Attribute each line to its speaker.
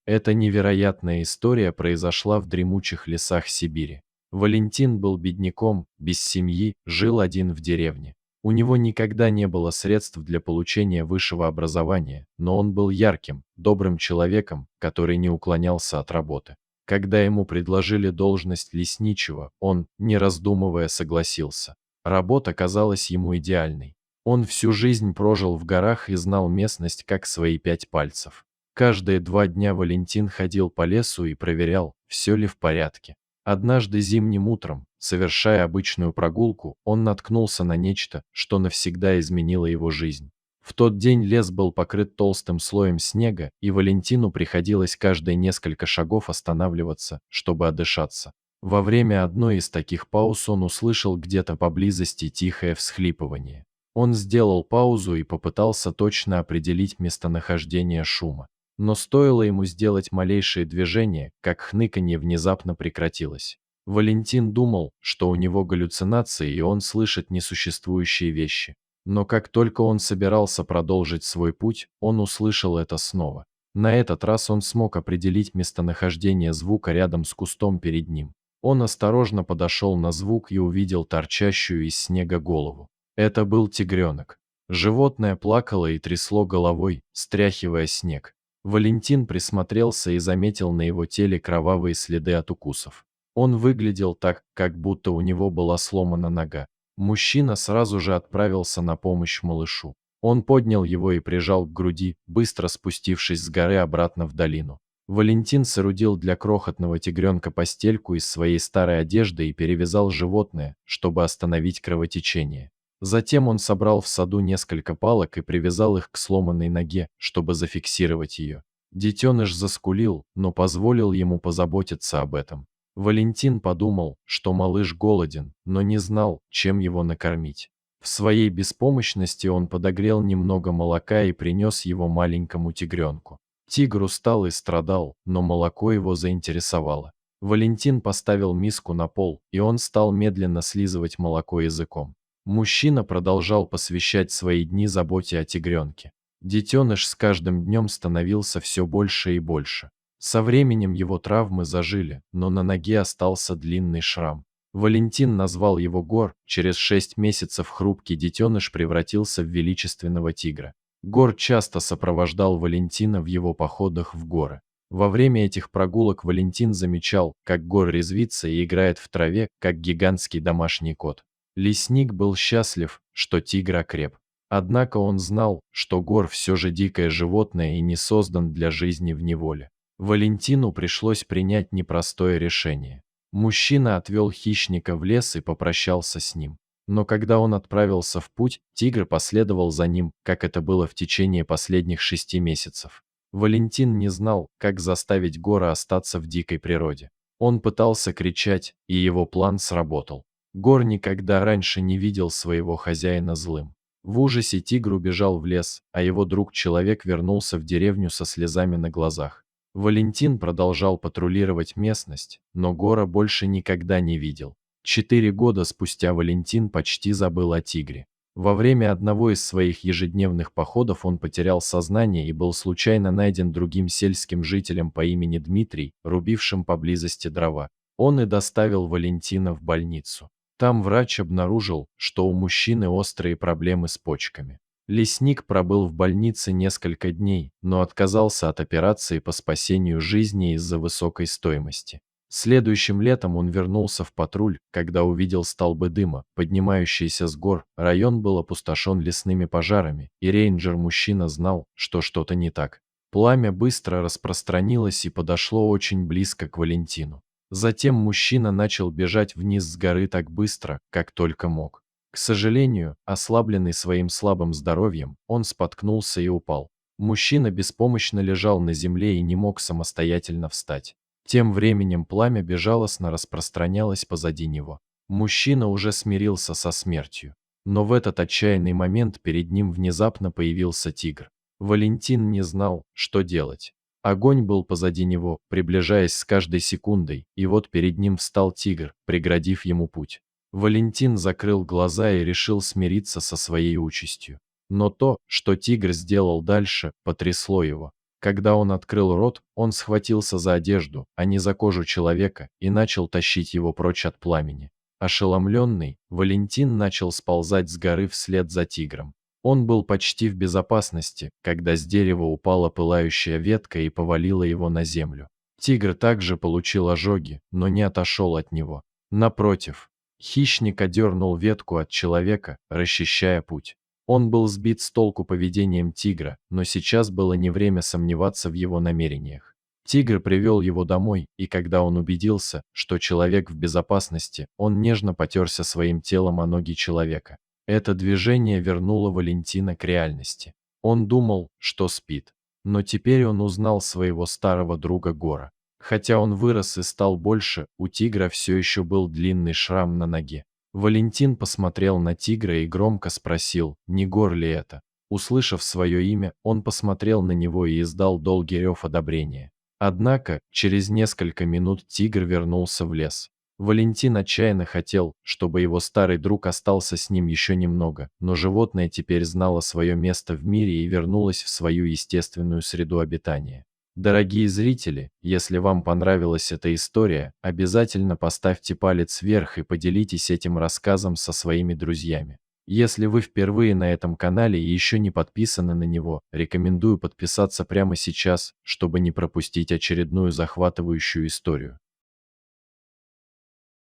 Speaker 1: Эта невероятная история произошла в дремучих лесах Сибири. Валентин был бедняком, без семьи, жил один в деревне. У него никогда не было средств для получения высшего образования, но он был ярким, добрым человеком, который не уклонялся от работы. Когда ему предложили должность лесничего, он, не раздумывая, согласился. Работа казалась ему идеальной. Он всю жизнь прожил в горах и знал местность как свои 5 пальцев. Каждые 2 дня Валентин ходил по лесу и проверял, все ли в порядке. Однажды зимним утром, совершая обычную прогулку, он наткнулся на нечто, что навсегда изменило его жизнь. В тот день лес был покрыт толстым слоем снега, и Валентину приходилось каждые несколько шагов останавливаться, чтобы отдышаться. Во время одной из таких пауз он услышал где-то поблизости тихое всхлипывание. Он сделал паузу и попытался точно определить местонахождение шума. Но стоило ему сделать малейшее движение, как хныканье внезапно прекратилось. Валентин думал, что у него галлюцинации и он слышит несуществующие вещи. Но как только он собирался продолжить свой путь, он услышал это снова. На этот раз он смог определить местонахождение звука рядом с кустом перед ним. Он осторожно подошел на звук и увидел торчащую из снега голову. Это был тигренок. Животное плакало и трясло головой, стряхивая снег. Валентин присмотрелся и заметил на его теле кровавые следы от укусов. Он выглядел так, как будто у него была сломана нога. Мужчина сразу же отправился на помощь малышу. Он поднял его и прижал к груди, быстро спустившись с горы обратно в долину. Валентин соорудил для крохотного тигренка постельку из своей старой одежды и перевязал животное, чтобы остановить кровотечение. Затем он собрал в саду несколько палок и привязал их к сломанной ноге, чтобы зафиксировать ее. Детеныш заскулил, но позволил ему позаботиться об этом. Валентин подумал, что малыш голоден, но не знал, чем его накормить. В своей беспомощности он подогрел немного молока и принес его маленькому тигренку. Тигр устал и страдал, но молоко его заинтересовало. Валентин поставил миску на пол, и он стал медленно слизывать молоко языком. Мужчина продолжал посвящать свои дни заботе о тигренке. Детеныш с каждым днем становился все больше и больше. Со временем его травмы зажили, но на ноге остался длинный шрам. Валентин назвал его Гор, через 6 месяцев хрупкий детеныш превратился в величественного тигра. Гор часто сопровождал Валентина в его походах в горы. Во время этих прогулок Валентин замечал, как Гор резвится и играет в траве, как гигантский домашний кот. Лесник был счастлив, что тигр окреп. Однако он знал, что Гор все же дикое животное и не создан для жизни в неволе. Валентину пришлось принять непростое решение. Мужчина отвел хищника в лес и попрощался с ним. Но когда он отправился в путь, тигр последовал за ним, как это было в течение последних 6 месяцев. Валентин не знал, как заставить Гора остаться в дикой природе. Он пытался кричать, и его план сработал. Гор никогда раньше не видел своего хозяина злым. В ужасе тигр убежал в лес, а его друг-человек вернулся в деревню со слезами на глазах. Валентин продолжал патрулировать местность, но Гора больше никогда не видел. 4 года спустя Валентин почти забыл о тигре. Во время одного из своих ежедневных походов он потерял сознание и был случайно найден другим сельским жителем по имени Дмитрий, рубившим поблизости дрова. Он и доставил Валентина в больницу. Там врач обнаружил, что у мужчины острые проблемы с почками. Лесник пробыл в больнице несколько дней, но отказался от операции по спасению жизни из-за высокой стоимости. Следующим летом он вернулся в патруль, когда увидел столбы дыма, поднимающиеся с гор. Район был опустошен лесными пожарами, и рейнджер-мужчина знал, что что-то не так. Пламя быстро распространилось и подошло очень близко к Валентину. Затем мужчина начал бежать вниз с горы так быстро, как только мог. К сожалению, ослабленный своим слабым здоровьем, он споткнулся и упал. Мужчина беспомощно лежал на земле и не мог самостоятельно встать. Тем временем пламя безжалостно распространялось позади него. Мужчина уже смирился со смертью. Но в этот отчаянный момент перед ним внезапно появился тигр. Валентин не знал, что делать. Огонь был позади него, приближаясь с каждой секундой, и вот перед ним встал тигр, преградив ему путь. Валентин закрыл глаза и решил смириться со своей участью. Но то, что тигр сделал дальше, потрясло его. Когда он открыл рот, он схватился за одежду, а не за кожу человека, и начал тащить его прочь от пламени. Ошеломленный, Валентин начал сползать с горы вслед за тигром. Он был почти в безопасности, когда с дерева упала пылающая ветка и повалила его на землю. Тигр также получил ожоги, но не отошел от него. Напротив, хищник одернул ветку от человека, расчищая путь. Он был сбит с толку поведением тигра, но сейчас было не время сомневаться в его намерениях. Тигр привел его домой, и когда он убедился, что человек в безопасности, он нежно потерся своим телом о ноги человека. Это движение вернуло Валентина к реальности. Он думал, что спит. Но теперь он узнал своего старого друга Гора. Хотя он вырос и стал больше, у тигра все еще был длинный шрам на ноге. Валентин посмотрел на тигра и громко спросил, не Гор ли это. Услышав свое имя, он посмотрел на него и издал долгий рев одобрения. Однако, через несколько минут тигр вернулся в лес. Валентин отчаянно хотел, чтобы его старый друг остался с ним еще немного, но животное теперь знало свое место в мире и вернулось в свою естественную среду обитания. Дорогие зрители, если вам понравилась эта история, обязательно поставьте палец вверх и поделитесь этим рассказом со своими друзьями. Если вы впервые на этом канале и еще не подписаны на него, рекомендую подписаться прямо сейчас, чтобы не пропустить очередную захватывающую историю.